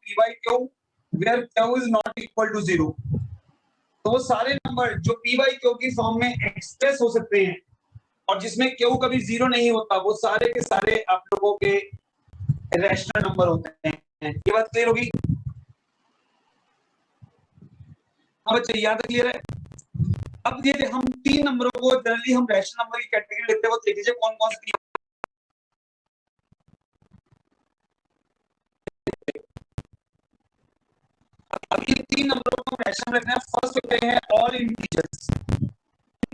p by q where q is not equal to 0। तो वो सारे नंबर जो p by q की फॉर्म में एक्सप्रेस हो सकते हैं और जिसमें q कभी 0 नहीं होता, वो सारे के सारे आप लोगों के रैशनल नंबर होते हैं। ये बात क्लियर होगी? हाँ बच्चे, यहाँ तक क्लियर है? अब ये हम 3 नंबरों को जनरली हम रैशनल नंबर की कैटेगरी लेते हैं, वो देख लीजिए कौन कौन से। अब ये 3 नंबरों को हम रैशनल रखते हैं। फर्स्ट होते हैं ऑल इंटीजर्स।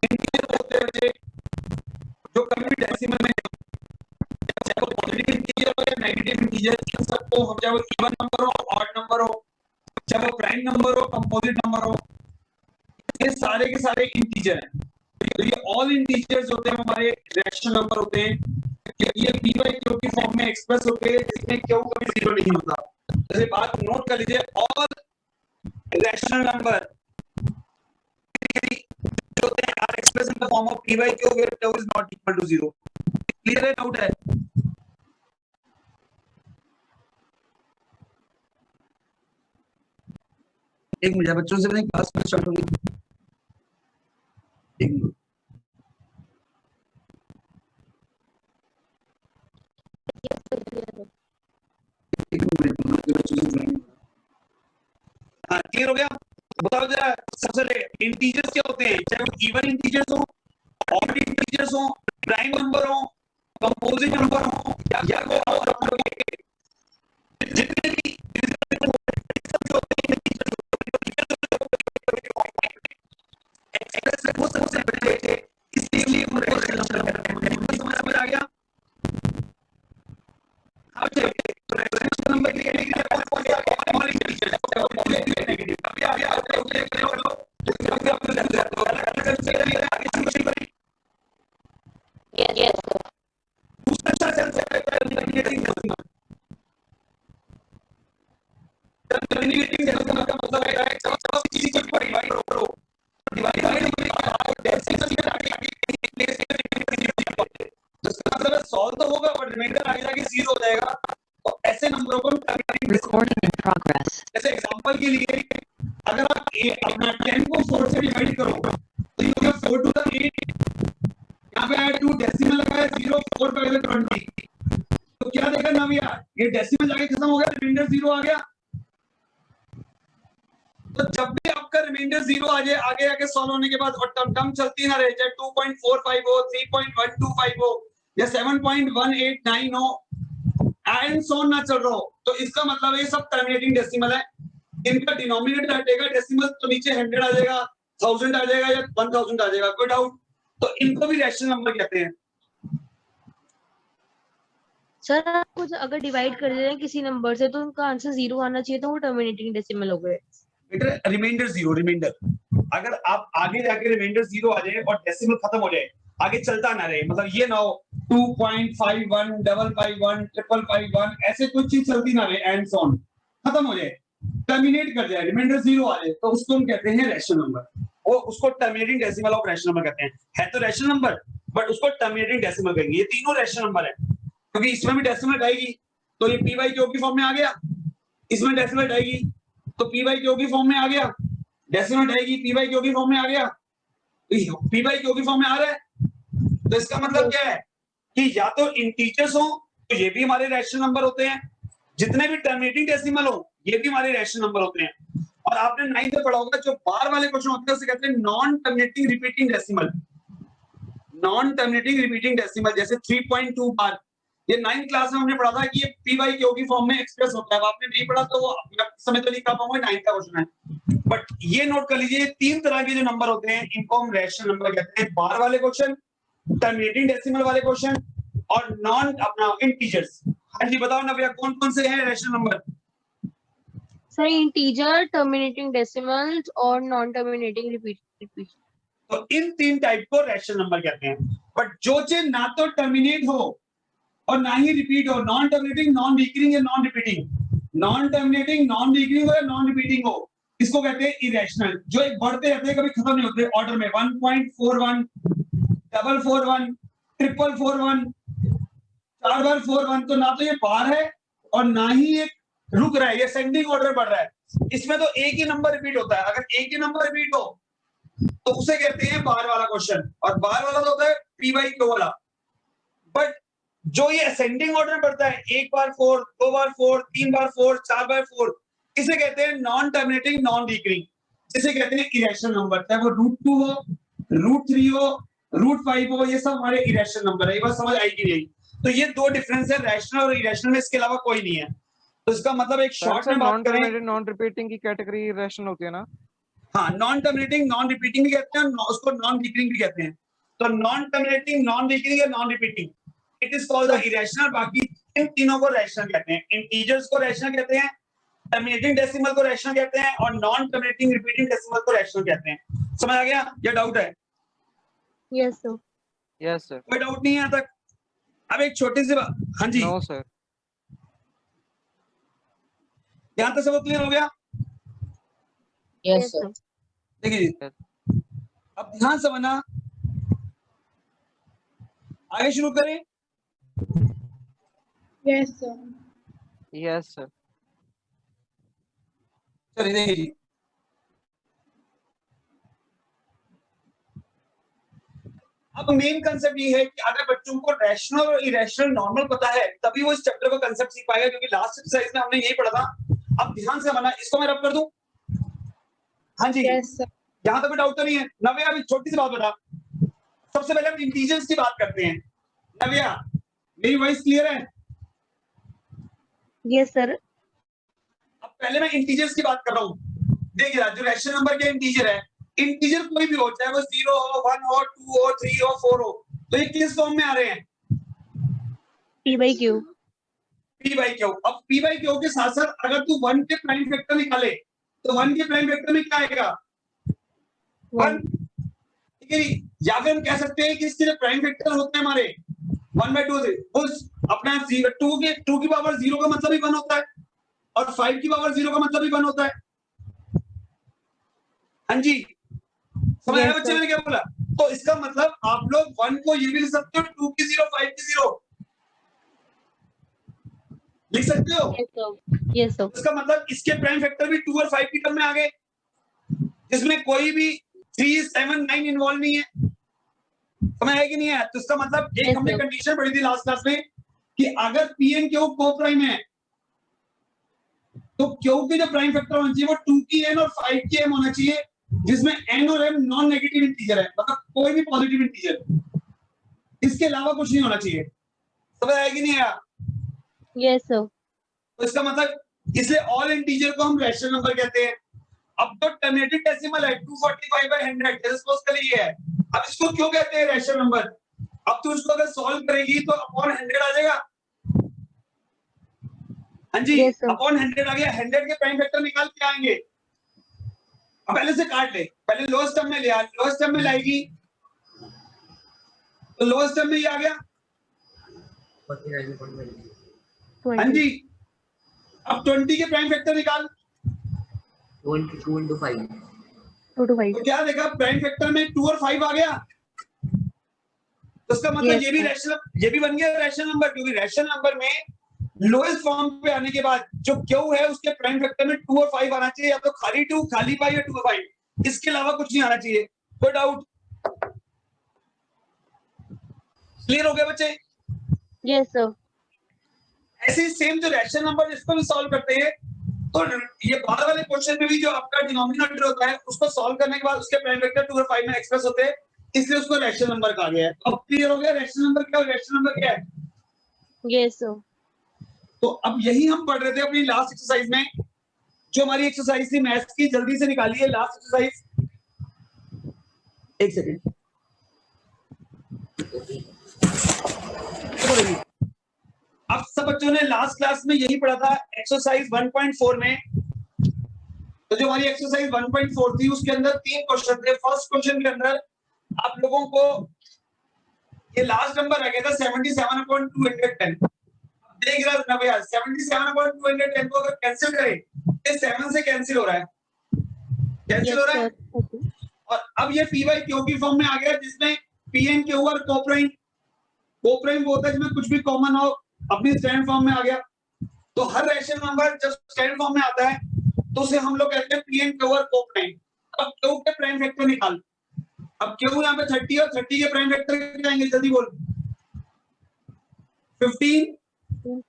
इंटीजर होते हैं जो कभी भी डेसिमल में, चाहे वो पॉजिटिव इंटीजर हो या नेगेटिव इंटीजर, इन सबको हम, चाहे वो इवन नंबर हो, ऑड नंबर हो, चाहे वो प्राइम नंबर हो, कंपोजिट नंबर हो, ये सारे के सारे इंटीजर हैं। तो ये ऑल इंटीजर्स होते हैं हमारे रैशनल नंबर होते हैं। ये p by q की फॉर्म में एक्सप्रेस होते हैं जिसमें q कभी 0 नहीं होता। जैसे बात नोट कर लीजिए, ऑल रैशनल नंबर जो होते हैं are express in the form of p by q where q is not equal to 0। Clear है? डाउट है? एक मिनट बच्चों से मैंने क्लास में स्टार्ट होगी। एक मिनट। हाँ, क्लियर हो गया? बताओ जरा, सबसे पहले इंटीजर्स क्या होते हैं, चाहे वो इवन इंटीजर्स हो, ऑड इंटीजर्स हो, प्राइम नंबर हो, कंपोजिट नंबर हो, या कोई और आप लोगों के जितने भी सबसे पहले इसलिए उनको रैशनल करते हैं। समझ आ गया? अब रैशनल नंबर की कैटेगरी कौन कौन सी है? All integers, positive negative. अभी आगे आगे करो, आगे आपको समझ आता है। अलग अलग से आगे शुरू करें। यस दूसरा सेंस है टर्मिनेटिंग डेसिमल। टर्मिनेटिंग डेसिमल का मतलब है जब किसी चीज को डिवाइड करो, डिवाइड करने के बाद डेसिमल के आगे प्लेस करके, जिसका मतलब है सॉल्व तो होगा बट रिमाइंडर आगे जाके 0 हो जाएगा। तो ऐसे नंबरों को टर्मिनेटिंग रिकॉर्डिंग इन प्रोग्रेस। जैसे एग्जांपल के लिए अगर आप अपना 10 को 4 से डिवाइड करो तो यू गेट 4 टू द 8। यहाँ पे ऐड 2 डेसिमल लगा है, 0 4 का 20। तो क्या देखा ना भैया, ये डेसिमल जाके खत्म हो गया, रिमाइंडर 0 आ गया। तो जब भी आपका रिमाइंडर 0 आ जाए, आगे आके सॉल्व होने के बाद और टर्म चलती ना रहे, चाहे 2.45 हो, 3.125 हो या 7.189 हो, एंड सो ना चल रहा हो, तो इसका मतलब ये सब टर्मिनेटिंग डेसिमल है। इनका डिनोमिनेटर हटेगा डेसिमल, तो नीचे 100 आ जाएगा, 1000 आ जाएगा या 1000 आ जाएगा। कोई डाउट? तो इनको भी रैशनल नंबर कहते हैं। सर आप कुछ अगर डिवाइड कर दे रहे हैं किसी नंबर से तो उनका आंसर 0 आना चाहिए, तो वो टर्मिनेटिंग डेसिमल हो गए। बेटा रिमाइंडर 0, रिमाइंडर अगर आप आगे जाके रिमाइंडर 0 आ जाए और डेसिमल खत्म हो जाए, आगे चलता ना रहे, मतलब ये ना हो 2.51 551 551 ऐसे कुछ चीज चलती ना रहे, एंड सो ऑन, खत्म हो जाए, टर्मिनेट कर जाए, रिमाइंडर 0 आ जाए, तो उसको हम कहते हैं रैशनल नंबर। और उसको terminating decimal of rational number कहते हैं। है तो रैशनल नंबर बट उसको टर्मिनेटिंग डेसिमल कहेंगे। ये तीनों रैशनल नंबर है क्योंकि इसमें भी डेसिमल आएगी, तो ये p by q की फॉर्म में आ गया, इसमें डेसिमल आएगी तो p by q की फॉर्म में आ गया, डेसिमल आएगी p by q की फॉर्म में आ गया, p by q की फॉर्म में आ रहा है। तो इसका मतलब क्या है कि या तो इंटीजर्स हो तो ये भी हमारे रैशनल नंबर होते हैं, जितने भी टर्मिनेटिंग डेसिमल हो ये भी हमारे रैशनल नंबर होते हैं। और आपने 9th में पढ़ा होगा जो बार वाले क्वेश्चन होते हैं उसे कहते हैं non terminating repeating decimal. Non terminating repeating decimal जैसे 3.2 बार, ये 9th क्लास में हमने पढ़ा था कि ये p by q की फॉर्म में एक्सप्रेस होता है। आपने नहीं पढ़ा तो वो समय तो नहीं कर पाऊंगा, 9th का क्वेश्चन है। बट ये नोट कर लीजिए, 3 तरह के जो नंबर होते हैं इनको हम रैशनल नंबर कहते हैं। बार वाले क्वेश्चन, टर्मिनेटिंग डेसिमल वाले क्वेश्चन और नॉन अपना इंटीजर्स। हाँ जी बताओ ना भैया कौन कौन से हैं rational number? Sir integer, terminating decimal और नॉन टर्मिनेटिंग रिपीट। तो इन 3 टाइप को रैशनल नंबर कहते हैं। बट जो चीज ना तो टर्मिनेट हो और ना ही रिपीट हो, नॉन टर्मिनेटिंग, नॉन रिकरिंग या non repeating, non terminating, non recurring हो या नॉन रिपीटिंग हो, इसको कहते हैं इरेशनल। जो एक बढ़ते रहते हैं कभी खत्म नहीं होते ऑर्डर में, 1.41 441 441 4 बार 41, तो ना तो ये बार है और ना ही एक रुक रहा है, ये सेंडिंग ऑर्डर बढ़ रहा है। इसमें तो एक ही नंबर रिपीट होता है, अगर एक ही नंबर रिपीट हो तो उसे कहते हैं बार वाला क्वेश्चन, और बार वाला तो होता है पी बाई क्यू वाला। बट जो ये असेंडिंग ऑर्डर बढ़ता है, एक बार 4, 2 बार 4, 3 बार 4, 4 बार 4, इसे कहते हैं नॉन टर्मिनेटिंग नॉन रिकरिंग, जिसे कहते हैं इरेशनल नंबर। चाहे वो √2 हो, √3 हो, √5 हो, ये सब हमारे इरेशनल नंबर है। ये बात समझ आएगी नहीं? तो ये दो डिफरेंस है रैशनल और इरेशनल में, इसके अलावा कोई नहीं है। तो इसका मतलब एक शॉर्ट में बात नॉन करें, टर्मिनेटेड नॉन रिपीटिंग की कैटेगरी इरेशनल होती है ना? हाँ, नॉन टर्मिनेटिंग नॉन रिपीटिंग भी कहते हैं, उसको नॉन रिकरिंग भी कहते हैं। तो नॉन टर्मिनेटिंग नॉन रिकरिंग या non repeating, it is called the irrational. बाकी इन तीनों को रैशनल कहते हैं। इंटीजर्स को रैशनल कहते हैं, टर्मिनेटिंग डेसिमल को रैशनल कहते हैं, और नॉन टर्मिनेटिंग रिपीटिंग डेसिमल को रैशनल कहते हैं। समझ आ गया या डाउट है? Yes sir. Yes sir. कोई डाउट नहीं है यहाँ तक? अब एक छोटी सी बात, हाँ जी, नो सर। यहाँ तक सब क्लियर हो गया? Yes sir. देखिए Yes. अब ध्यान समझना, आगे शुरू करें। Yes sir. Yes sir. चलिए देखिए जी, अब मेन कंसेप्ट ये है कि अगर बच्चों को रैशनल और इरेशनल नॉर्मल पता है, तभी वो इस चैप्टर का कंसेप्ट सीख पाएगा, क्योंकि लास्ट एक्सरसाइज में हमने यही पढ़ा था। अब ध्यान से समझना, इसको मैं रब कर दूं? हाँ जी, यस सर। यहाँ तक कोई डाउट तो नहीं है? नव्या अभी छोटी सी बात बता, सबसे पहले हम इंटीजर्स की बात करते हैं। नव्या, मेरी वॉइस क्लियर है? Yes sir. अब पहले मैं इंटीजर्स की बात कर रहा हूँ। देखिए जो रैशनल नंबर के इंटीजर है, इंटीजर कोई भी हो, चाहे वो 0 हो, 1 हो, 2 हो, 3 हो, 4 हो, तो ये किस फॉर्म में आ रहे हैं? P by Q. P by Q. अब पी बाई क्यू के साथ साथ अगर तू 1 के प्राइम फैक्टर निकाले तो 1 के प्राइम फैक्टर में क्या आएगा? 1। ठीक है, या फिर हम कह सकते हैं कि इसके जो प्राइम फैक्टर होते हैं हमारे 1/2 से, उस अपना 2 की पावर 0 का मतलब ही 1 होता है, और 5 की पावर 0 का मतलब ही 1 होता है। हाँ जी, समझ आया बच्चे मैंने क्या बोला? तो इसका मतलब आप लोग 1 को ये भी लिख सकते हो 2 की 0, 5 की 0 लिख सकते हो। Yes sir. Yes sir. इसका मतलब इसके प्राइम फैक्टर भी 2 और 5 की टर्म में आ गए, जिसमें कोई भी 3, 7, 9 इन्वॉल्व नहीं है। समझ आया कि नहीं है? तो इसका मतलब एक हमने कंडीशन पढ़ी थी लास्ट क्लास में कि अगर पी एंड क्यू को प्राइम है तो क्यू के जो प्राइम फैक्टर होना चाहिए वो 2 की n और 5 की m होना चाहिए, जिसमें n और m नॉन नेगेटिव इंटीजर है, मतलब कोई भी पॉजिटिव इंटीजर, इसके अलावा कुछ नहीं होना चाहिए। समझ आया कि नहीं आया? Yes sir. तो इसका मतलब इसलिए ऑल इंटीजर को हम रैशनल नंबर कहते हैं। अब तो टर्मिनेटिंग डेसिमल है 245/100, जैसे सपोज करिए ये है, अब इसको क्यों कहते हैं रैशनल नंबर? अब तू इसको अगर सॉल्व करेगी तो अपॉन 100 आ जाएगा। हाँ जी, Yes, sir. अपॉन 100 आ गया। 100 के प्राइम फैक्टर निकाल के आएंगे। अब पहले से काट ले, पहले लोएस्ट टर्म में ले आ, लोएस्ट टर्म में लाएगी तो लोएस्ट टर्म में ये आ गया। हाँ जी, अब 20 के प्राइम फैक्टर निकाल। 2 into 5. 2 to 5। तो क्या देखा, प्राइम फैक्टर में 2 और 5 आ गया, तो उसका मतलब Yes, ये भी sir. रैशनल, ये भी बन गया रैशनल नंबर, क्योंकि रैशनल नंबर में लोएस्ट फॉर्म पे आने के बाद जो क्यू है उसके प्राइम फैक्टर में 2 और 5 आना चाहिए, या तो खाली 2, खाली 5 या 2 और 5, इसके अलावा कुछ नहीं आना चाहिए। कोई डाउट? क्लियर हो गया बच्चे? Yes sir. ऐसे ही सेम जो रैशनल नंबर इसको भी सॉल्व करते हैं, तो ये बाद वाले क्वेश्चन में भी जो आपका डिनोमिनेटर होता है उसको सॉल्व करने के बाद उसके प्राइम फैक्टर 2 और 5 में एक्सप्रेस होते हैं, इसलिए उसको रैशनल नंबर कहा गया है। अब क्लियर हो गया रैशनल नंबर क्या है, रैशनल नंबर क्या है? Yes sir. तो अब यही हम पढ़ रहे थे अपनी लास्ट एक्सरसाइज में, जो हमारी एक्सरसाइज थी मैथ्स की, जल्दी से निकालिए लास्ट एक्सरसाइज। एक सेकंड, अब सब बच्चों ने लास्ट क्लास में यही पढ़ा था एक्सरसाइज 1.4 में। तो जो हमारी एक्सरसाइज 1.4 थी उसके अंदर 3 क्वेश्चन थे। फर्स्ट क्वेश्चन के अंदर आप लोगों को ये लास्ट नंबर आ गया था 77/210। देख रहा था भैया 77/210 को अगर कैंसिल करें ये 7 से कैंसिल हो रहा है, कैंसिल हो रहा है। और अब ये पी बाई क्यू की फॉर्म में आ गया, जिसमें पी एन क्यू और कोप्राइम वो होता है जिसमें कुछ भी कॉमन हो, अपनी स्टैंड फॉर्म में आ गया। तो हर रैशनल नंबर जब स्टैंडर्ड फॉर्म में आता है तो उसे हम लोग कहते हैं पी एंड क्यू और को प्राइम। अब क्यू के प्राइम फैक्टर निकाल। अब क्यू यहाँ पे 30 और 30 के प्राइम फैक्टर क्या आएंगे, जल्दी बोल। 15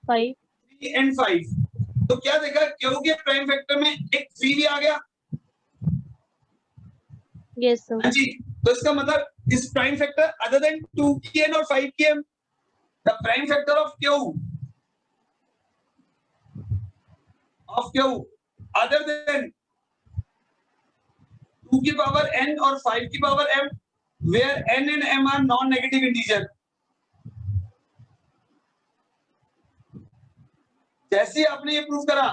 5 3 एंड 5। तो क्या देखा, क्यू के प्राइम फैक्टर में एक 3 भी आ गया। Yes sir. हाँ जी, तो इसका मतलब इस प्राइम फैक्टर अदर देन 2 की एन और 5 की m, the prime factor of q other than 2 की पावर n और 5 की power m, where n and m are non-negative integer। जैसे ही आपने ये प्रूव करा,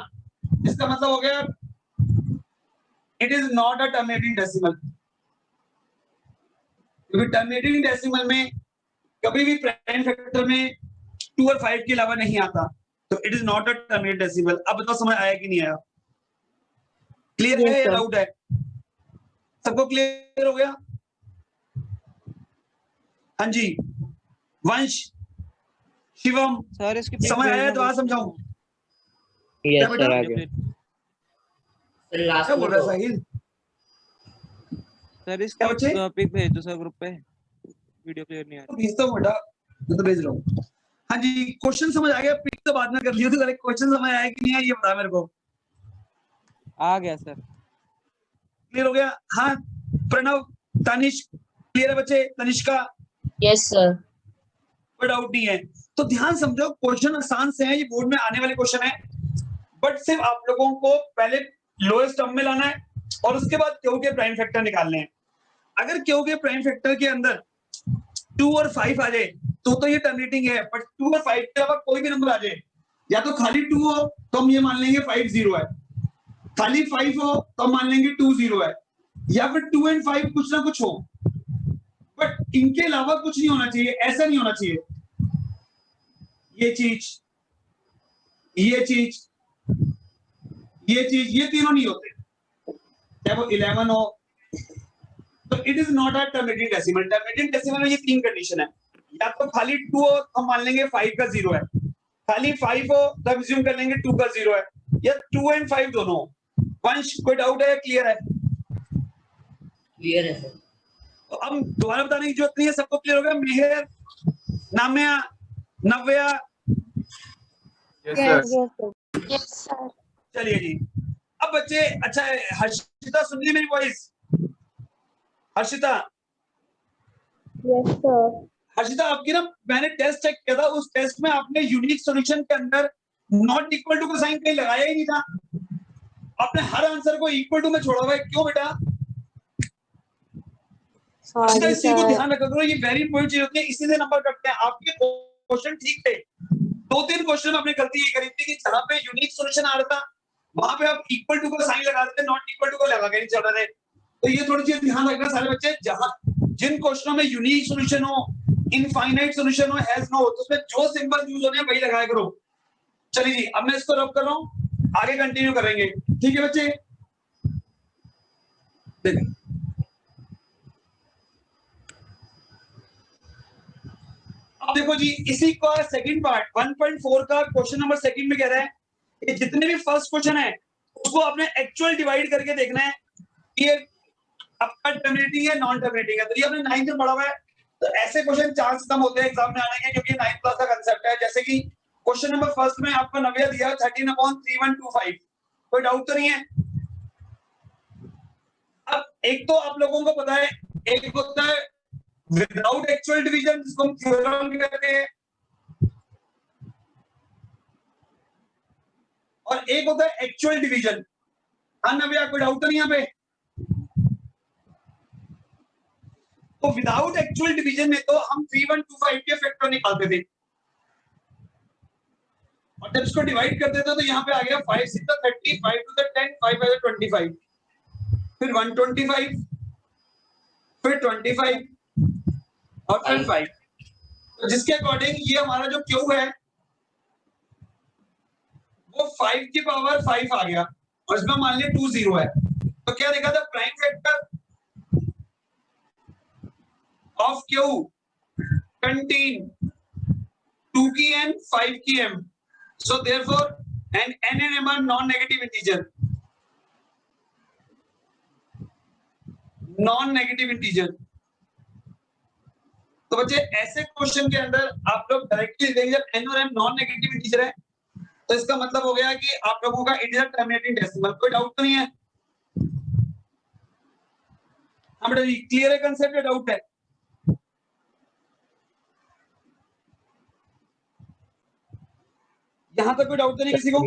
इसका मतलब हो गया it is not a terminating decimal. क्योंकि टर्मिनेटिंग डेसिमल में कभी भी प्राइम फैक्टर में 2 और 5 के अलावा नहीं आता, तो it is not a terminating decimal. अब बताओ समझ आया कि नहीं आया? क्लियर है या डाउट है? सबको क्लियर हो गया? हाँ जी, वंश, शिवम, सर इसकी समझ आया तो आज समझाऊं? यस बेटा? सर आ गया। सर लास्ट क्या बोल में रहा है तो साहिल? सर क्या इसका बच्चे? पिक भेज दो सर ग्रुप पे, वीडियो क्लियर नहीं आ तो भेजता हूँ बेटा, मैं तो भेज रहा हूँ। हाँ जी, क्वेश्चन समझ आ गया? पिक तो बाद में कर लियो, तो क्वेश्चन समझ आया कि नहीं आया ये बता मेरे को। रहा। आ गया सर। क्लियर हो गया? हाँ प्रणव, तनिष, क्लियर है बच्चे? Tanishka, yes sir. कोई डाउट नहीं है? तो ध्यान समझो, क्वेश्चन आसान से है, ये बोर्ड में आने वाले क्वेश्चन है, बट सिर्फ आप लोगों को पहले लोएस्ट टर्म में लाना है और उसके बाद क्यू के प्राइम फैक्टर निकालने हैं। अगर क्यू के प्राइम फैक्टर के अंदर 2 और 5 आ जाए तो ये टर्मिनेटिंग है, बट 2 और 5 के अलावा कोई भी नंबर आ जाए, या तो खाली 2 हो तो हम ये मान लेंगे 5 0 है, खाली 5 हो तो हम मान लेंगे 2 0 है, या फिर 2 एंड 5 कुछ ना कुछ हो, बट इनके अलावा कुछ नहीं होना चाहिए। ऐसा नहीं होना चाहिए, ये चीज, ये चीज, ये चीज, ये तीनों नहीं होते, चाहे वो 11 हो, तो it is not a terminating decimal. Terminating decimal में ये तीन कंडीशन है, या तो खाली 2 हो तो हम मान लेंगे 5 का 0 है, खाली 5 हो तो हम अज्यूम कर लेंगे 2 का 0 है, या 2 एंड 5 दोनों। वंश, कोई डाउट है? क्लियर है? क्लियर है सर। तो अब दोबारा बताने की जरूरत नहीं है, सबको क्लियर हो गया? मेहर, नाम्या, नव्या, यस सर। चलिए जी। अब बच्चे, अच्छा हर्षिता सुन ली मेरी voice? Harshita, yes sir. Harshita आपकी ना मैंने टेस्ट चेक किया था, उस टेस्ट में आपने यूनिक सॉल्यूशन के अंदर नॉट इक्वल टू का साइन कहीं लगाया ही नहीं था, आपने हर आंसर को इक्वल टू में छोड़ा हुआ है। क्यों बेटा? हर्षिता इस चीज को ध्यान रखा करो, ये वेरी इंपॉर्टेंट चीज होती है, इसी से नंबर कटते हैं। आपके क्वेश्चन ठीक थे, 2-3 क्वेश्चन में आपने गलती ये करी थी कि जहां पे यूनिक सॉल्यूशन आ रहा था वहां पे आप इक्वल टू का साइन लगा देते, नॉट इक्वल टू का लगा के नहीं चल रहे थे। तो ये थोड़ी चीज ध्यान रखना सारे बच्चे, जहां जिन क्वेश्चनों में यूनिक सॉल्यूशन हो, इनफाइनाइट सॉल्यूशन हो, हैज नो हो, तो उसमें जो सिंबल यूज होने हैं वही लगाया करो। चलिए जी, अब मैं इसको रब कर रहा हूं, आगे कंटिन्यू करेंगे, ठीक है बच्चे? देखिए अब देखो जी, इसी का सेकंड पार्ट 1.4 का क्वेश्चन नंबर सेकंड में कह रहा है कि जितने भी फर्स्ट क्वेश्चन है उसको आपने एक्चुअल डिवाइड करके देखना है कि ये आपका टर्मिनेटिंग है नॉन टर्मिनेटिंग है। तो ये आपने 9th में पढ़ा हुआ है, तो ऐसे क्वेश्चन चांस कम होते हैं एग्जाम में आने के, क्योंकि 9th क्लास का कांसेप्ट है। जैसे कि क्वेश्चन नंबर फर्स्ट में आपको नव्या दिया 13/3125, कोई डाउट तो नहीं है? अब एक तो आप लोगों को पता है, एक होता है विदाउट एक्चुअल डिवीजन जिसको हम थ्योरम कहते हैं, और एक होता है एक्चुअल डिवीजन। हाँ नव्या, कोई डाउट तो नहीं यहाँ पे? तो विदाउट एक्चुअल डिवीजन में तो हम 3125 के फैक्टर निकालते थे, और जब इसको डिवाइड करते थे तो यहाँ पे आ गया 5 6 30, 5 2 10, 5 5 25, फिर 125, फिर 25 और फिर 5। तो जिसके अकॉर्डिंग ये हमारा जो क्यू है वो 5 की पावर 5 आ गया, और इसमें मान लिया 2 0 है। तो क्या देखा था, prime factor of Q contain 2 की n 5 की m, so therefore and n and m are non-negative integer. Non-negative integer. तो बच्चे ऐसे क्वेश्चन के अंदर आप लोग डायरेक्टली देखेंगे जब n और m नॉन नेगेटिव इंटीजर है तो इसका मतलब हो गया कि आप लोगों का इंटीजर टर्मिनेटिंग डेसिमल, कोई डाउट तो नहीं है? हाँ बेटा, क्लियर है कंसेप्ट या डाउट है? यहां तक कोई डाउट तो नहीं किसी को?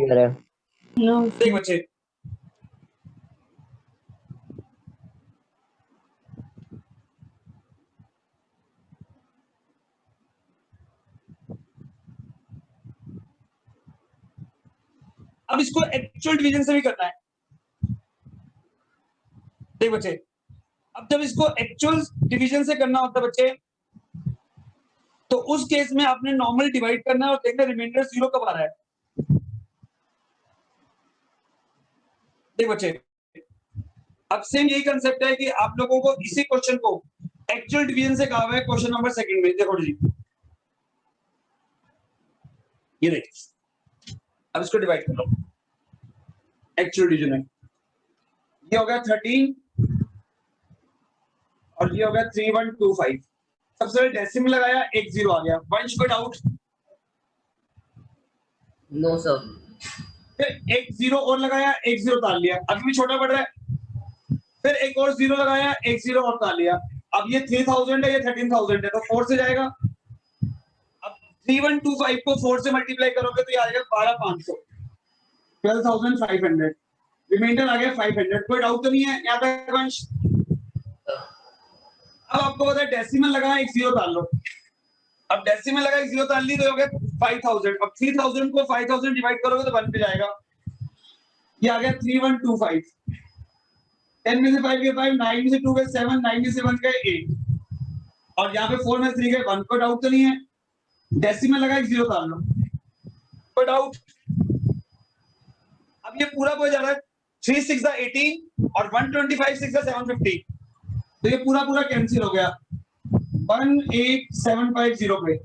No. देख बच्चे, अब इसको एक्चुअल डिवीजन से भी करना है। देख बच्चे, अब जब इसको एक्चुअल डिवीजन से करना होता है बच्चे, तो उस केस में आपने नॉर्मल डिवाइड करना है और देखना रिमाइंडर 0 कब आ रहा है। देख बच्चे, अब सेम यही कंसेप्ट है कि आप लोगों को इसी क्वेश्चन को एक्चुअल डिवीजन से कहा हुआ है क्वेश्चन नंबर सेकंड में। देखो जी, ये देखिए, अब इसको डिवाइड कर लो एक्चुअल डिवीजन में। ये हो गया 13 और ये हो गया 3125। सबसे पहले डेसिमल लगाया, 1 0 आ गया। वंश को डाउट? No, sir. फिर 1 0 और लगाया, 1 0 डाल लिया, अभी भी छोटा पड़ रहा है। फिर एक और 0 लगाया, 1 0 और डाल लिया। अब ये 3000 है, ये 13000 है, तो 4 से जाएगा। अब 3125 को 4 से मल्टीप्लाई करोगे तो ये आ जाएगा 12500, 12500। रिमाइंडर आ गया 500। कोई डाउट तो नहीं है यहाँ तक वंश? अब आपको पता है डेसिमल लगा, 1 0 डाल लो। अब डेसिमल लगा, 1 0 डाल ली तो हो गया 5000। अब 3000 को 5000 डिवाइड करोगे तो 1 पे जाएगा। ये आ गया 3125। 10 में से 5 गए 5, 9 में से 2 गए 7, 9 में से 1 गए 8, और यहाँ पे 4 में से 3 गए 1। कोई डाउट तो नहीं है? डेसिमल लगा, 1 0 डाल लो। कोई डाउट? अब ये पूरा हो जा रहा है 3 6 18 और 125 6 750, तो ये पूरा पूरा कैंसिल हो गया 18750 पे।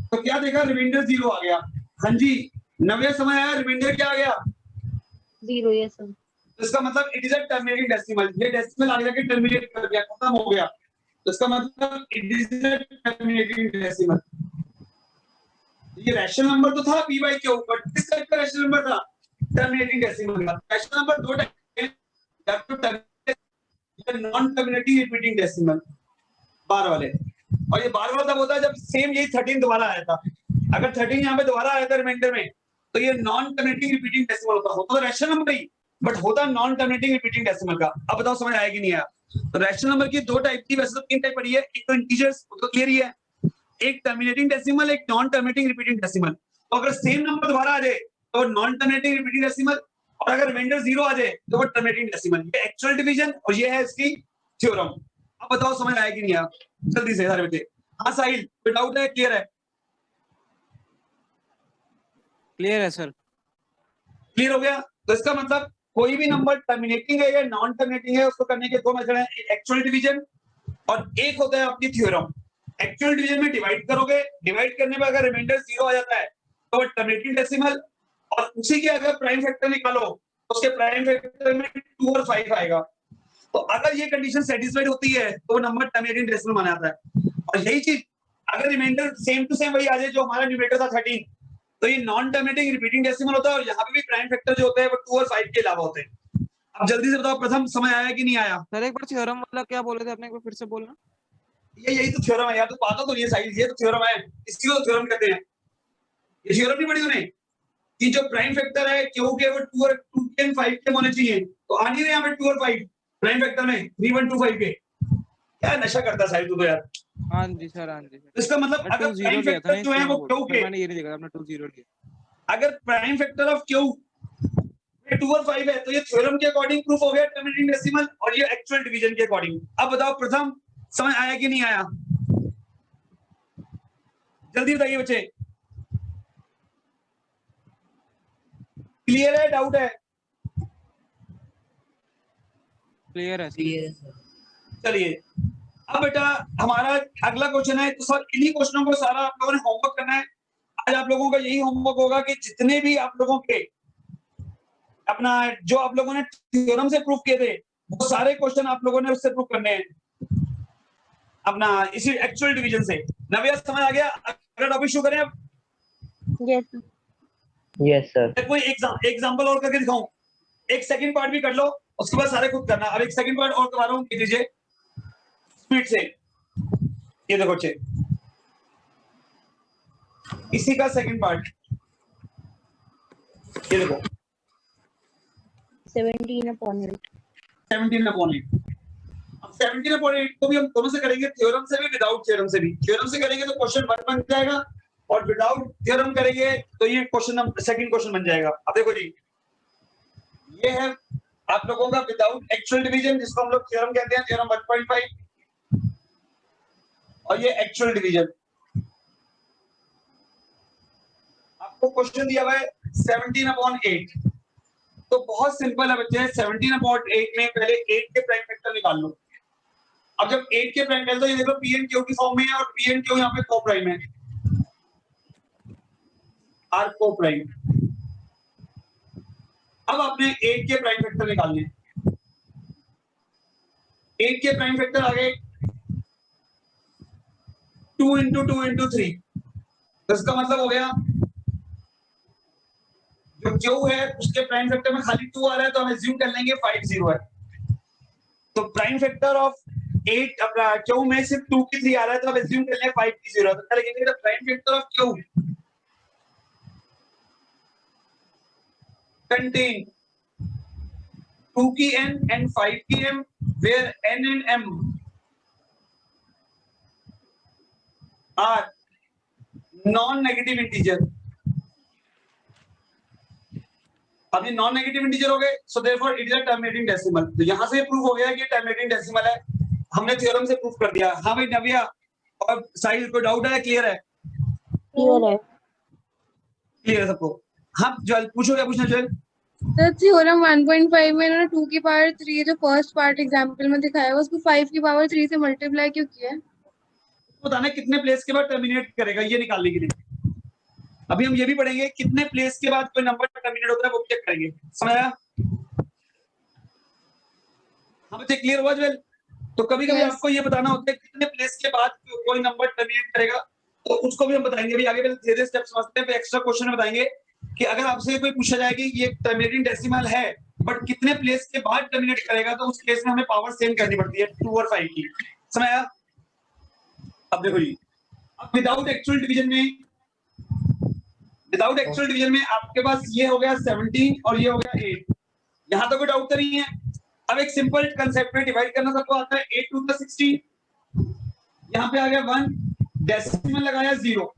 तो क्या देखा? रिमाइंडर 0 आ गया। हाँ जी, 90 समय आया, रिमाइंडर क्या आ गया? 0, yes sir. तो इसका मतलब it is a terminating decimal. ये डेसिमल आगे जाके टर्मिनेट कर दिया, खत्म हो गया। तो इसका मतलब it is a terminating decimal. ये रैशनल नंबर तो था p by q, बट किस टाइप का रैशनल नंबर था? टर्मिनेटिंग डेसिमल का। रैशनल नंबर दो टाइप है, नॉन टर्मिनेटिंग रिपीटिंग डेसिमल, बार वाले। और ये बार वाला तब होता है जब सेम यही 13 दोबारा आया था। अगर 13 यहाँ पे दोबारा आया था रिमाइंडर में, तो ये नॉन टर्मिनेटिंग रिपीटिंग डेसिमल होता तो रैशनल नंबर ही, बट होता नॉन टर्मिनेटिंग रिपीटिंग डेसिमल का। अब बताओ समझ आया कि नहीं आया? तो रैशनल नंबर की दो टाइप की, वैसे तो 3 टाइप पड़ी है। एक तो इंटीजर्स, तो क्लियर ही है, एक टर्मिनेटिंग डेसिमल, एक नॉन टर्मिनेटिंग रिपीटिंग डेसिमल। तो अगर सेम नंबर दोबारा आ जाए तो नॉन टर्मिनेटिंग रिपीटिंग डेसिमल, और अगर रिमाइंडर 0 आ जाए तो वो टर्मिनेटिंग डेसिमल। ये एक्चुअल डिवीजन और ये है इसकी थ्योरम। अब बताओ समझ आया कि नहीं आया? जल्दी से सारे बच्चे। हाँ साहिल, कोई डाउट है? क्लियर है? क्लियर है सर। क्लियर हो गया? तो इसका मतलब कोई भी नंबर टर्मिनेटिंग है या नॉन टर्मिनेटिंग है, उसको करने के दो मेथड हैं, एक एक्चुअल डिवीजन और एक होता है अपनी थ्योरम। एक्चुअल डिवीजन में डिवाइड करोगे, डिवाइड करने में अगर रिमाइंडर 0 आ जाता है तो टर्मिनेटिंग डेसिमल, और उसी के अगर प्राइम फैक्टर निकालो तो उसके प्राइम फैक्टर में 2 और 5 आएगा। तो अगर ये कंडीशन सेटिस्फाइड होती है तो वो नंबर टर्मिनेटिंग डेसिमल माना जाता है। और यही चीज अगर रिमाइंडर सेम टू सेम वही आ जाए जो हमारा न्यूमरेटर था 13, तो ये नॉन टर्मिनेटिंग रिपीटिंग डेसिमल होता है, और यहाँ पे भी प्राइम फैक्टर जो होते हैं वो 2 और 5 के अलावा होते हैं। अब जल्दी से बताओ प्रथम समझ आया कि नहीं आया? सर एक बार थ्योरम वाला क्या बोले थे आपने, एक बार फिर से बोलना। यही तो थ्योरम है यार, तो पाता तो नहीं है साइज, ये तो थ्योरम है, इसी को तो थ्योरम कहते हैं। ये थ्योरम नहीं पढ़ी तूने कि जो प्राइम फैक्टर है क्यों के वो 2 और 2 and 5 के होने चाहिए, तो आ नहीं रहे यहाँ पे 2 और 5 प्राइम फैक्टर में 3 1 2 5 के। क्या नशा करता साहिल तू तो यार। हाँ जी सर, हाँ जी सर। इसका मतलब अगर प्राइम फैक्टर जो है वो क्यों के, मैंने ये नहीं देखा, आपने 2 0 लिया। अगर प्राइम फैक्टर ऑफ क्यू 2 और 5 है तो ये थ्योरम के अकॉर्डिंग प्रूफ हो गया टर्मिनेटिंग डेसिमल, और ये एक्चुअल डिवीजन के अकॉर्डिंग। अब बताओ प्रथम समझ आया कि नहीं आया? जल्दी बताइए बच्चे। क्लियर है? डाउट है? क्लियर है सर। Clear है sir. चलिए अब बेटा हमारा अगला क्वेश्चन है। तो सर इन्हीं क्वेश्चनों को सारा आप लोगों ने होमवर्क करना है। आज आप लोगों का यही होमवर्क होगा कि जितने भी आप लोगों के अपना जो आप लोगों ने थ्योरम से प्रूव किए थे वो सारे क्वेश्चन आप लोगों ने उससे प्रूव करने हैं अपना इसी एक्चुअल डिवीजन से। नव्या समझ आ गया? अगला टॉपिक शुरू करें अब। Yes Yes, sir. कोई एग्जांपल और करके दिखाऊं? एक सेकंड पार्ट भी कर लो, उसके बाद सारे खुद करना। अब एक सेकंड पार्ट और करवा रहा हूं, कीजिए स्पीड से। ये देखो बच्चे, इसी का सेकंड पार्ट, ये देखो 17/8। 17/8। अब 17/8 को भी हम दोनों से करेंगे, थ्योरम से भी विदाउट थ्योरम से भी। थ्योरम से करेंगे तो क्वेश्चन 1 बन जाएगा, और विदाउट थ्योरम करेंगे तो ये क्वेश्चन सेकंड क्वेश्चन बन जाएगा। अब देखो जी, ये है आप लोगों का विदाउट एक्चुअल डिवीजन, जिसको हम लोग थ्योरम कहते हैं, थ्योरम 1.5, और ये एक्चुअल डिवीजन। आपको क्वेश्चन दिया हुआ है 17/8, तो बहुत सिंपल है बच्चे। 17/8 में पहले 8 के प्राइम फैक्टर निकाल लो। अब जब 8 के प्राइम फैक्टर, ये देखो पी एंड क्यू की फॉर्म में है, और पी एंड क्यू यहाँ पे को प्राइम है, आर को प्राइम। अब आपने 8 के प्राइम फैक्टर निकालने। 8 के प्राइम फैक्टर आ गए 2 × 2 × 3, तो इसका मतलब हो गया जो क्यू है उसके प्राइम फैक्टर में खाली 2 आ रहा है, तो हम एज्यूम कर लेंगे 5 0 है। तो प्राइम फैक्टर ऑफ 8 अपना क्यू में सिर्फ 2 की 3 आ रहा है, तो हम एज्यूम कर लेंगे 5 की 0। तो क्या लिखेंगे? The prime factor of Q contain 2 की n and 5 की m, where n and m are non-negative integer। अब ये नॉन नेगेटिव इंटीजर हो गए, so therefore it is a terminating decimal. तो यहां से प्रूव हो गया कि टर्मिनेटिंग डेसिमल है, हमने थ्योरम से प्रूव कर दिया। हाँ भाई नव्या और साहिल, कोई डाउट है? क्लियर है? क्लियर है। क्लियर है सबको? हाँ ज्वाल पूछो, क्या पूछना ज्वाल? सर थ्योरम 1.5 में इन्होंने 2 की पावर 3 जो फर्स्ट पार्ट एग्जांपल में दिखाया है उसको 5 की पावर 3 से मल्टीप्लाई क्यों किया है? बताना कितने प्लेस के बाद टर्मिनेट करेगा, ये निकालने के लिए। अभी हम ये भी पढ़ेंगे कितने प्लेस के बाद कोई नंबर टर्मिनेट होता है, वो चेक करेंगे। समझ आया? हाँ बच्चे क्लियर हुआ ज्वेल? तो कभी कभी Yes. आपको ये बताना होता है कितने प्लेस के बाद कोई नंबर टर्मिनेट करेगा, तो उसको भी हम बताएंगे। अभी आगे धीरे स्टेप समझते हैं, एक्स्ट्रा क्वेश्चन में बताएंगे कि अगर आपसे कोई पूछा जाए कि ये टर्मिनेटिंग डेसिमल है बट कितने प्लेस के बाद टर्मिनेट करेगा, तो उस केस में हमें पावर सेम करनी पड़ती है 2 और 5 की। समझ आया? अब देखो जी, अब विदाउट एक्चुअल डिवीजन में आपके पास ये हो गया 17 और ये हो गया 8। यहां तो कोई डाउट तो नहीं है। अब एक सिंपल कंसेप्ट में डिवाइड करना सबको आता है। 8 2 16, यहाँ पे आ गया 1, डेसिमल लगाया 0,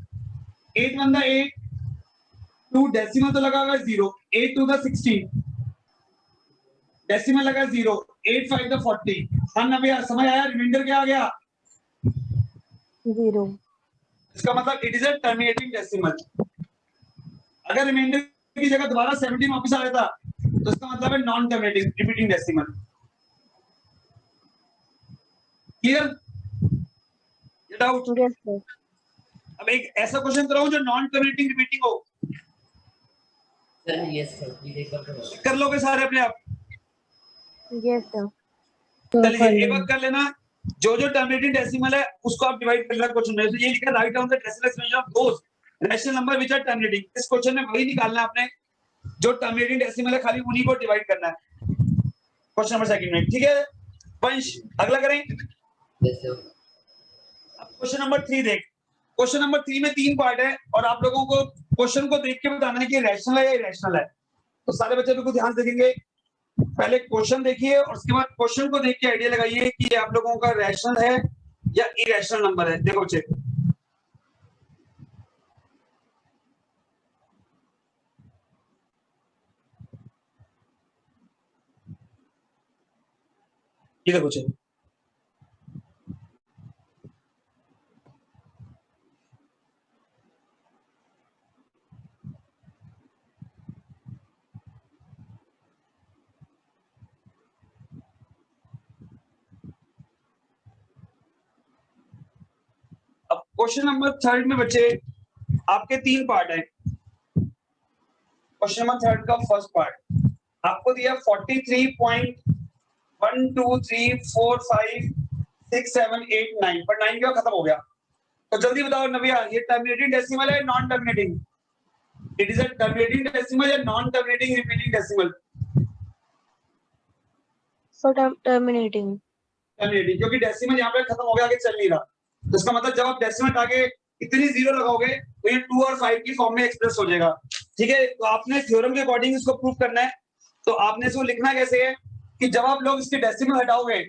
8 1 8, 2 डेसिमल तो लगा हुआ 0, 8 2 16, डेसिमल लगा 0, 8 5 40। हाँ ना भैया, समझ आया? रिमाइंडर क्या आ गया? 0। इसका मतलब it is a terminating decimal. अगर रिमाइंडर की जगह दोबारा 17 वापस आ जाता तो इसका मतलब है non terminating repeating decimal. Clear? ये डाउट? Yes sir. अब एक ऐसा क्वेश्चन कराऊं जो नॉन टर्मिनेटिंग रिपीटिंग हो, सर यस सर, ये एक बार करो। कर लोगे सारे अपने आप? Yes sir. चलिए एक बार कर लेना। जो जो टर्मिनेटिंग डेसिमल है उसको आप डिवाइड कर लेना क्वेश्चन में। तो ये लिखा write down the decimal expression of those rational number which are terminating. इस क्वेश्चन में वही निकालना है आपने जो टर्मिनेटिंग डेसिमल है, खाली उन्हीं को डिवाइड करना है। क्वेश्चन नंबर सेकंड में, ठीक है वंश? अगला करें। Yes sir. अब क्वेश्चन नंबर 3 देख। क्वेश्चन नंबर 3 में 3 पार्ट है, और आप लोगों को क्वेश्चन को देख के बताना है कि रैशनल है या इरेशनल है। तो सारे बच्चे बिल्कुल ध्यान से देखेंगे। पहले क्वेश्चन देखिए और उसके बाद क्वेश्चन को देख के आइडिया लगाइए कि ये आप लोगों का रैशनल है या इरेशनल नंबर है। देखो बच्चे, ये देखो बच्चे, अब क्वेश्चन नंबर 3 में बच्चे आपके 3 पार्ट है। क्वेश्चन नंबर 3 का फर्स्ट पार्ट, आपको दिया 43.123456789 पर 9 का खत्म हो गया। तो जल्दी बताओ नविया, ये टर्मिनेटिंग डेसिमल है non terminating? It is a terminating decimal या non terminating repeating decimal? So terminating. Terminating, क्योंकि डेसिमल यहाँ पे खत्म हो गया, आगे चल नहीं रहा। तो इसका मतलब जब आप डेसिमल आगे इतनी जीरो लगाओगे तो ये 2 और 5 की फॉर्म में एक्सप्रेस हो जाएगा। ठीक है, तो आपने थ्योरम के अकॉर्डिंग इसको प्रूव करना है। तो आपने इसको लिखना कैसे है कि जब आप लोग इसके डेसिमल हटाओगे ये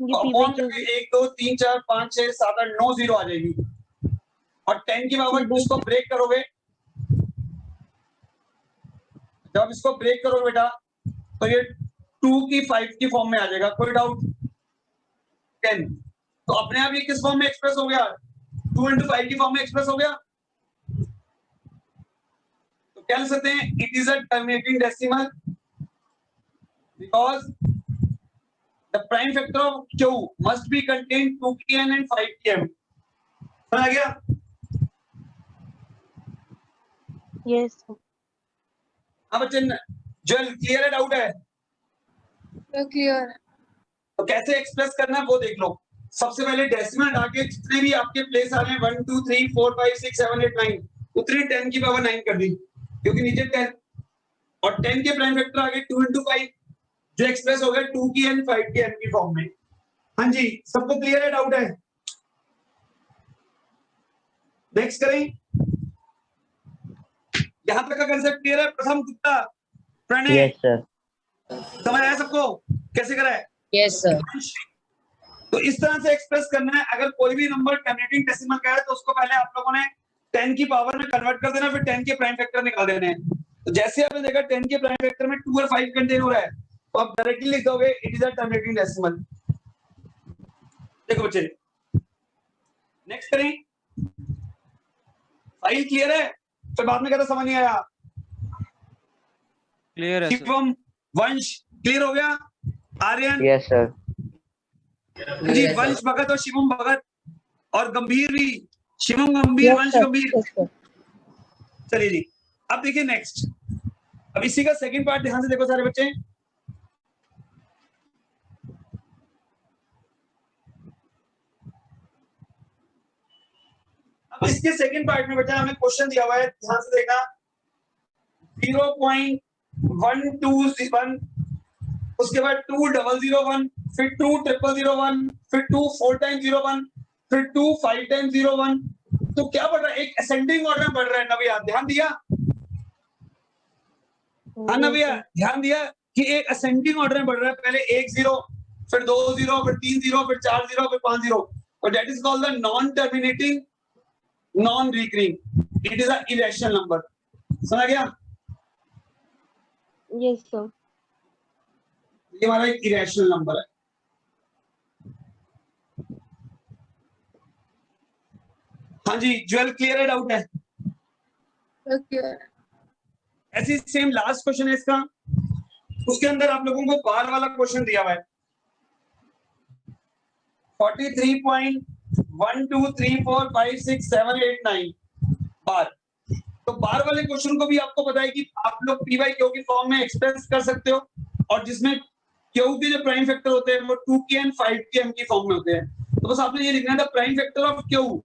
तो P upon by Q. 1 2 3 4 5 6 7 8 9 zero आ जाएगी। और 10 की पावर इसको ब्रेक करोगे, जब इसको ब्रेक करोगे बेटा तो ये 2 की 5 की फॉर्म में आ जाएगा। कोई डाउट? 10 तो अपने आप ये किस फॉर्म में एक्सप्रेस हो गया? 2 into 5 की फॉर्म में एक्सप्रेस हो गया। तो क्या लिख सकते हैं? It is a terminating decimal because the prime factor of Q must be contain 2kn and 5km। समझ आ गया? Yes. हाँ बच्चे, जो क्लियर है, डाउट है? तो क्लियर। तो कैसे एक्सप्रेस करना है वो देख लो। सबसे पहले डेसिमल हटा के जितने भी आपके प्लेस आ रहे हैं 1 2 3 4 5 6 7 8 9 उतनी 10 की पावर 9 कर दी, क्योंकि नीचे 10 और 10 के प्राइम फैक्टर आ गए 2 into 5 जो एक्सप्रेस हो गया 2 की n 5 की n की फॉर्म में। हाँ जी, सबको क्लियर है? डाउट है? नेक्स्ट करें। यहां तक का कंसेप्ट क्लियर है? प्रथम गुप्ता, प्रणय, यस सर। समझ आया सबको कैसे करा है? Yes sir. तो इस तरह से एक्सप्रेस करना है। अगर कोई भी नंबर टर्मिनेटिंग डेसिमल का है तो उसको पहले आप लोगों ने 10 की पावर में कन्वर्ट कर देना, फिर 10 के प्राइम फैक्टर निकाल देने हैं। तो जैसे आपने देखा 10 के प्राइम फैक्टर में 2 और 5 कंटेन हो रहा है, तो आप डायरेक्टली लिख दोगे it is a terminating decimal. देखो बच्चे, नेक्स्ट करें। फाइल क्लियर है? फिर बाद में कहता समझ नहीं आया। क्लियर है सर। शिवम, वंश क्लियर हो गया? आर्यन? Yes sir. जी, वंश भगत और शिवम भगत और गंभीर भी, शिवम गंभीर, वंश गंभीर। चलिए जी, अब देखिए नेक्स्ट। अब इसी का सेकंड पार्ट ध्यान से देखो सारे बच्चे। अब इसके सेकंड पार्ट में बेटा हमें क्वेश्चन दिया हुआ है, ध्यान से देखना। 0.1201, उसके बाद 2001, फिर 2001, फिर 2 4 times 01, फिर 2 5 times 01। तो क्या बढ़ रहा है? एक असेंडिंग ऑर्डर में बढ़ रहा है। नविया ध्यान दिया? हाँ नविया, ध्यान दिया कि एक असेंडिंग ऑर्डर में बढ़ रहा है। पहले 1 0, फिर 2 0, फिर 3 0, फिर 4 0, फिर 5 0। और that is called the non terminating non recurring. It is a irrational number. समझ गया? Yes, sir. ये हमारा एक इरेशनल नंबर है। हाँ जी, ज्वेल क्लियर है? डाउट है? तो क्लियर। ऐसी सेम लास्ट क्वेश्चन है इसका, उसके अंदर आप लोगों को बार वाला क्वेश्चन दिया हुआ है। 43.12345678 बार। तो बार वाले क्वेश्चन को भी आपको पता है कि आप लोग पी बाई क्यू की फॉर्म में एक्सप्रेस कर सकते हो, और जिसमें क्यू के जो प्राइम फैक्टर होते हैं वो 2k and 5km की फॉर्म में होते हैं। तो बस आपने ये लिखना है the prime factor of Q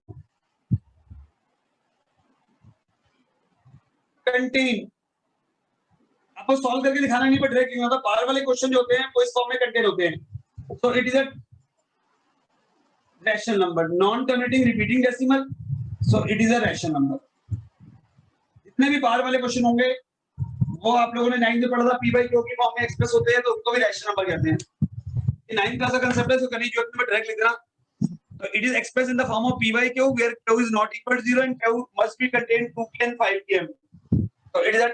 contain. आपको सॉल्व करके दिखाना नहीं पड़ रहा है, क्यों होता? बार वाले क्वेश्चन जो होते हैं वो इस फॉर्म में कंटेन होते हैं। So it is a rational number, non terminating repeating decimal. So it is a rational number. जितने भी बार वाले क्वेश्चन होंगे वो आप लोगों ने 9th में पढ़ा था, पी बाई क्यू की फॉर्म में एक्सप्रेस होते हैं, तो उनको भी रैशनल नंबर कहते हैं। ये 9th क्लास का कांसेप्ट है, सो करनी जरूरत में डायरेक्ट लिख देना। तो it is express in the form of p by q where q is not equal to 0 and q must be contain 2k and 5km। तो it is a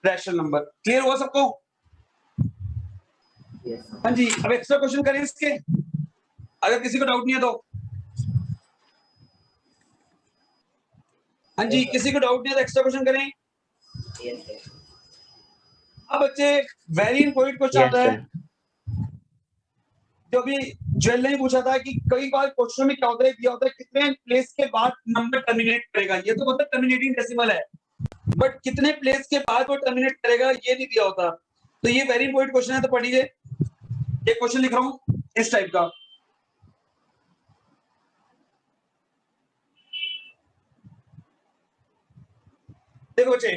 rational number. Clear हुआ सबको? हाँ जी, अब extra question करें इसके, अगर किसी को डाउट नहीं है तो। हाँ जी, किसी को डाउट नहीं है तो एक्स्ट्रा क्वेश्चन करें। अब बच्चे वेरी इंपॉर्टेंट क्वेश्चन आता है, जो भी ज्वेल ने पूछा था कि कई बार क्वेश्चन में क्या होता है, दिया होता है कितने प्लेस के बाद नंबर टर्मिनेट करेगा। ये तो मतलब टर्मिनेटिंग डेसिमल है, बट कितने प्लेस के बाद वो टर्मिनेट करेगा ये नहीं दिया होता। तो ये वेरी इंपॉर्टेंट क्वेश्चन है, तो पढ़िए। एक क्वेश्चन लिख रहा हूं इस टाइप का। देखो बच्चे,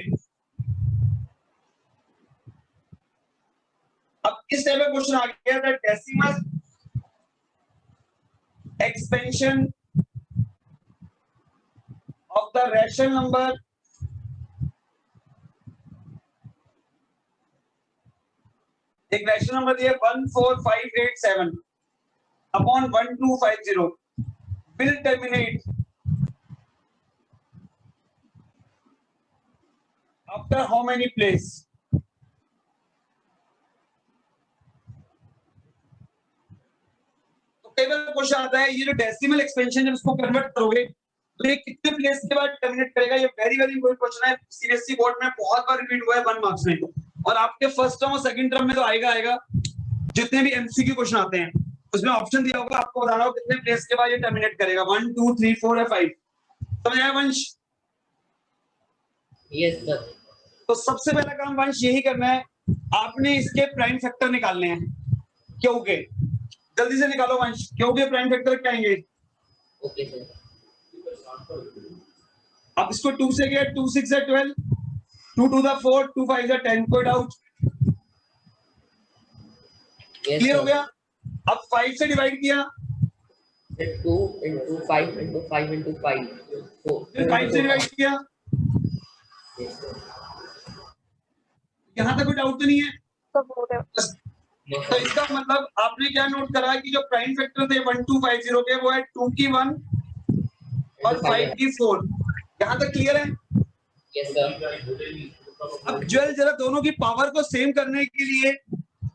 अब इस टाइप का क्वेश्चन आ गया था, decimal expansion of the rational number एक रैशनल नंबर दिया 14587 upon 1250 will terminate after how many place? तो कई बार क्वेश्चन आता है ये जो डेसिमल एक्सपेंशन जब इसको कन्वर्ट करोगे तो ये कितने प्लेस के बाद टर्मिनेट करेगा। ये वेरी वेरी इंपॉर्टेंट क्वेश्चन है, सीबीएसई बोर्ड में बहुत बार रिपीट हुआ है 1 मार्क्स में, और आपके फर्स्ट टर्म और सेकंड टर्म में तो आएगा। जितने भी एमसीक्यू क्वेश्चन आते हैं उसमें ऑप्शन दिया होगा, आपको बताना होगा कितने प्लेस के बाद ये टर्मिनेट करेगा, 1 2 3 4 या 5। समझ आया वंश? Yes sir. तो सबसे पहला काम वंश यही करना है, आपने इसके प्राइम फैक्टर निकालने हैं। क्यों के जल्दी से निकालो वंश, क्यों के प्राइम फैक्टर क्या आएंगे? Okay sir. अब इसको 2 से गया, 2 6 है 12, 2 2 द 4, 2 5 है 10। कोई डाउट? क्लियर हो गया? अब 5 से डिवाइड किया, 2 into 5 into 5 into 5 फिर 5 से डिवाइड किया। यहाँ तक कोई डाउट तो नहीं है? तो इसका मतलब आपने क्या नोट करा कि जो प्राइम फैक्टर थे 1250 के वो है 2 की 1 और 5 की 4। यहाँ तक क्लियर है? Yes sir. अब ज्वेल जरा दोनों की पावर को सेम करने के लिए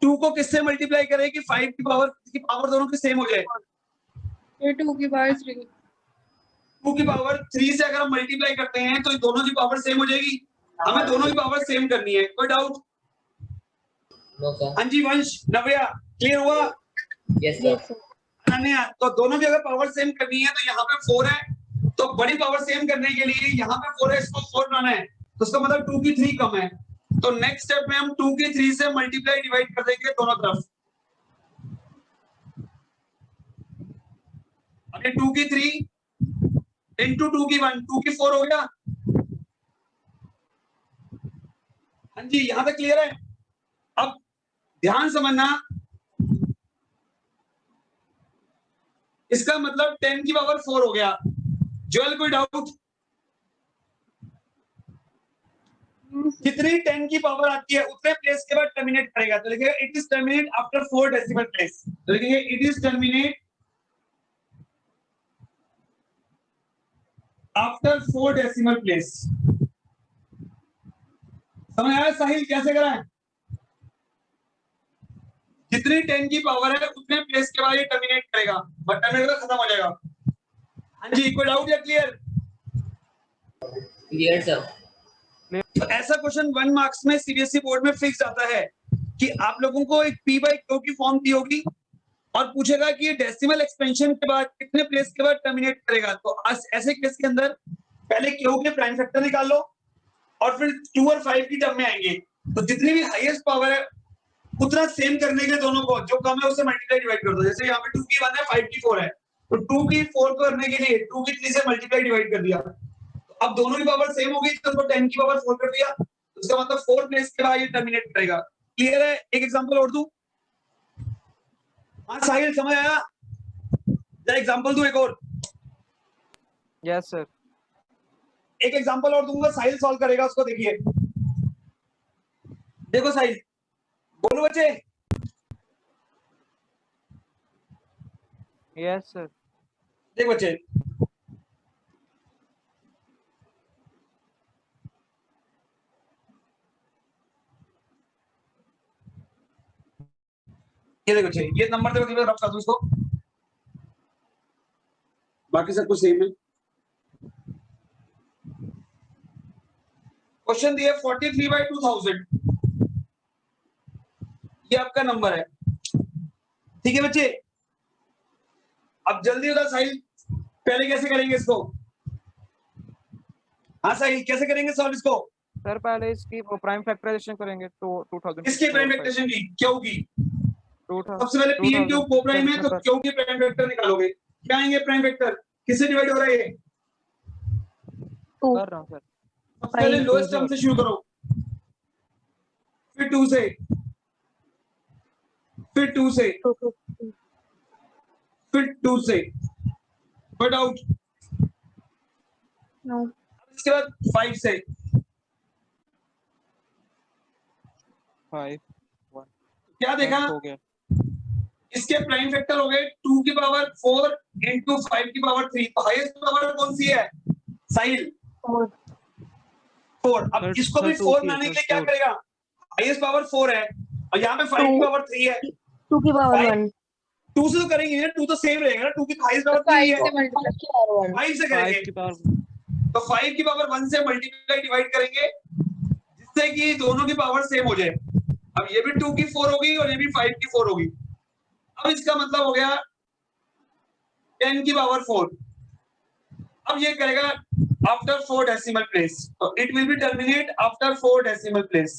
2 को किससे मल्टीप्लाई करें कि 5 की पावर दोनों की सेम हो जाए? ये 2 की पावर 3। 2 की पावर 3 से अगर हम मल्टीप्लाई करते हैं तो दोनों की पावर सेम हो जाएगी। हमें दोनों की पावर सेम करनी है। कोई डाउट? No sir. हाँ जी वंश, नव्या, क्लियर हुआ? Yes sir. अनन्या, तो दोनों की अगर पावर सेम करनी है तो यहाँ पे 4 है, तो बड़ी पावर सेम करने के लिए यहाँ पे 4 है, इसको 4 बनाना है, तो उसका मतलब 2 की 3 कम है। तो नेक्स्ट स्टेप में हम 2 की 3 से मल्टीप्लाई डिवाइड कर देंगे दोनों तरफ। अरे 2 की 3 इंटू 2 की 1, 2 की 4 हो गया। हाँ जी, यहां तक क्लियर है? अब ध्यान समझना, इसका मतलब 10 की पावर 4 हो गया। ज्वेल कोई डाउट? जितनी 10 की पावर आती है उतने प्लेस के बाद टर्मिनेट करेगा। तो लिखेगा it is terminate after 4 decimal place. तो लिखेंगे it is terminate after 4 decimal place. समझ आया साहिल कैसे करा है? जितनी 10 की पावर है उतने प्लेस के बाद ये टर्मिनेट करेगा, बट टर्मिनेट खत्म हो जाएगा। हाँ जी, कोई डाउट या क्लियर? Clear sir. तो ऐसा क्वेश्चन 1 मार्क्स में सीबीएसई बोर्ड में फिक्स आता है कि आप लोगों को एक पी बाई क्यू की फॉर्म दी होगी और पूछेगा कि ये डेसिमल एक्सपेंशन के बाद कितने प्लेस के बाद टर्मिनेट करेगा। तो ऐसे केस के अंदर पहले क्यू के प्राइम फैक्टर निकाल लो और फिर 2 और 5 की टर्म में आएंगे। तो जितनी भी हाईएस्ट पावर है उतना सेम करने के दोनों को, जो कम है उसे मल्टीप्लाई डिवाइड कर दो। जैसे यहाँ पे 2 की 1 है, 5 की 4 है, तो 2 की 4 करने के लिए 2 की 3 से मल्टीप्लाई डिवाइड कर दिया। अब दोनों की पावर सेम हो गई तो उसको 10 की पावर 4 कर दिया, तो उसका मतलब 4 प्लेस के बाद ये टर्मिनेट करेगा। क्लियर है? एक एग्जांपल और दूं? हाँ साहिल, समझ आया? जरा एग्जांपल दूं एक और। Yes sir. एक एग्जांपल और दूंगा, साहिल सॉल्व करेगा उसको। देखिए, देखो साहिल, बोलो बच्चे। Yes sir. देख बच्चे, ये देखो बच्चे, ये नंबर देखो, रफ कर दो इसको, बाकी सब कुछ सेम है। क्वेश्चन दिया 43/2000, ये आपका नंबर है। ठीक है बच्चे, अब जल्दी होता साहिल, पहले कैसे करेंगे इसको? हाँ साहिल, कैसे करेंगे सॉल्व इसको? सर पहले इसकी प्राइम फैक्टराइजेशन करेंगे तो 2000 किसके प्राइम फैक्टराइजेशन की? क्यू की। 2000 सबसे पहले पी एंड क्यू को प्राइम है तो क्यू के प्राइम वेक्टर निकालोगे। क्या आएंगे प्राइम वेक्टर? किससे डिवाइड हो रहा है ये? कर रहा हूँ सर। सबसे पहले लोएस्ट टर्म से शुरू करो, फिर 2 से, फिर 2 से, फिर 2 से, बट आउट। नो इसके बाद 5 से, 5 क्या देखा? हो गया। इसके प्राइम फैक्टर हो गए 2 की पावर 4 इंटू 5 की पावर 3। तो हाईएस्ट पावर कौन सी है? साहिल 4। अब सर, इसको भी सर, 4 2 बनाने के लिए सर, क्या 4 करेगा? हाईएस्ट पावर 4 है और यहाँ पे 5 की पावर 3 है। 2 की पावर 1 2 से तो करेंगे ना, 2 तो सेम रहेगा ना, 2 की हाईएस्ट पावर 3 5 है, से मल्टीप्लाई 5 से 5 करेंगे। की पावर तो 5 की पावर 1 से मल्टीप्लाई डिवाइड करेंगे जिससे कि दोनों की पावर सेम हो जाए। अब ये भी 2 की 4 होगी और ये भी 5 की 4 होगी। अब इसका मतलब हो गया 10 की पावर 4। अब ये करेगा आफ्टर 4 डेसिमल प्लेस, तो it will be terminate after 4 decimal place.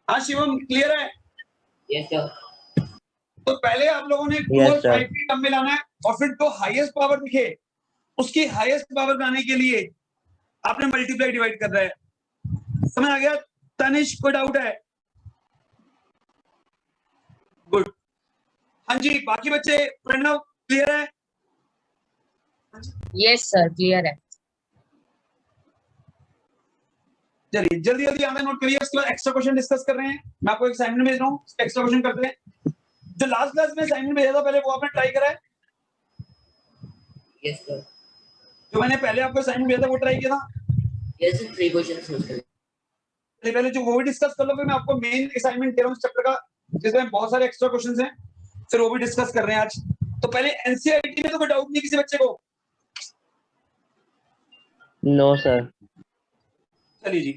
हाँ शिवम, क्लियर है? Yes, sir. तो पहले आप लोगों ने 2 Yes, और sir. 5 की टर्म में लाना है और फिर जो हाईएस्ट पावर दिखे उसकी हाईएस्ट पावर बनाने के लिए आपने मल्टीप्लाई डिवाइड कर रहा है। समझ आ गया? तनिष, कोई डाउट है? गुड। हाँ जी, बाकी बच्चे, प्रणव क्लियर है? Yes, sir. Clear है। चलिए जल्दी जल्दी आंसर नोट करिए, उसके बाद एक्स्ट्रा क्वेश्चन डिस्कस कर रहे हैं। मैं आपको एक असाइनमेंट भेज रहा हूँ, एक्स्ट्रा क्वेश्चन करते हैं। जो लास्ट क्लास में असाइनमेंट भेजा था पहले वो आपने ट्राई करा है? Yes, sir. जो मैंने पहले आपको असाइनमेंट भेजा था वो ट्राई किया था? Yes, sir. 3 questions सोच कर। पहले जो वो भी डिस्कस कर लो, फिर मैं आपको मेन असाइनमेंट दे रहा हूँ इस चैप्टर का जिसमें बहुत सारे एक्स्ट्रा क्वेश्चंस हैं, फिर वो भी डिस्कस कर रहे हैं आज। तो पहले एनसीईआरटी में तो कोई डाउट नहीं किसी बच्चे को? No sir. चलिए जी,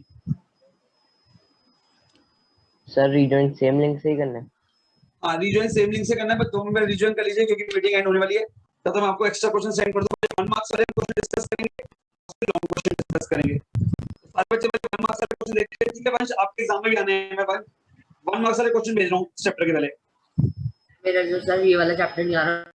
सर रिजॉइन सेम लिंक से ही करना है? हाँ रिजॉइन सेम लिंक से करना है, बस 2 मिनट रिजॉइन कर लीजिए क्योंकि मीटिंग एंड होने वाली है। तब तक मैं आपको एक्स्ट्रा क्वेश्चन सेंड कर दूंगा। 1 मार्क्स वाले क्वेश्चन डिस्कस करेंगे, फिर लॉन्ग क्वेश्चन डिस्कस करेंगे। सारे बच्चे 1 मार्क्स वाले क्वेश्चन देखते हैं, ठीक है वंश? आपके एग्जाम में भी आने हैं। मैं 1 मार्क्स वाले क्वेश्चन भेज रहा हूँ चैप्टर के पहले। मेरा जो सर ये वाला चैप्टर नहीं आ रहा।